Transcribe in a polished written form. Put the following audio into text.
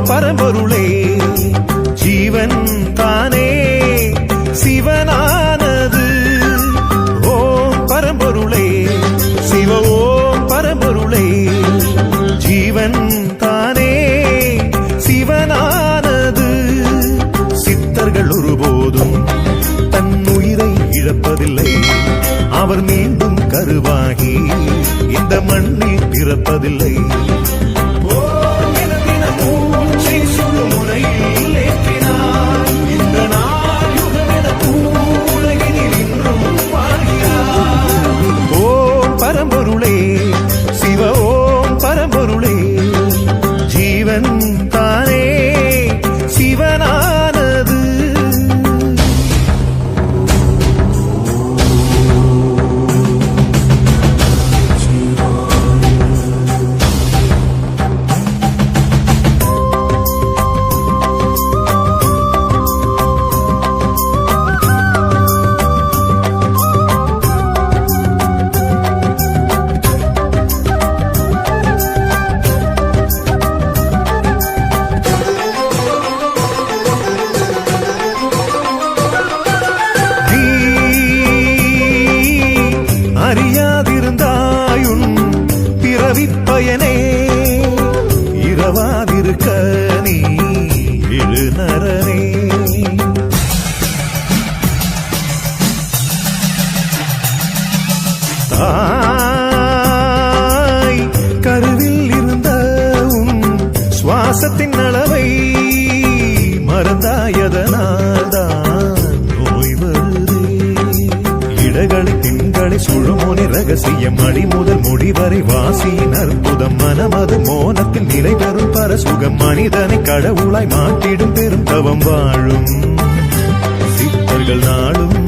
பரம்பொருளே ஜீவன் தானே சிவனானது. ஓம் பரம்பொருளே சிவ ஓம் பரம்பொருளே ஜீவன் தானே சிவனானது. சித்தர்கள் ஒருபோதும் தன் உயிரை இழப்பதில்லை. அவர் மீண்டும் கருவாகி இந்த மண்ணில் பிறப்பதில்லை. பரம்பொருளே சிவ ஓம் பரம்பொருளே ஜீவன் தானே சிவனானது. அறியாதிருந்தாயுன் பிறவிப்பயனே இரவாதிருக்க நீ எழுநரனே. தாய் கருவில் இருந்த உன் சுவாசத்தின் அளவை மறந்தாயதனால்தான் நோய் வருதே. இடகளை திங்களை சுழுமோனி ரகசியம் அடி முதல் முடிவரை வாசியின் அற்புதம் மனமது மோனத்தில் நிலை பெறும் பரசுகம் மனிதனை கடவுளாய் மாட்டிடும் பெரும் தவம் வாழும் சித்தர்கள் நாளும்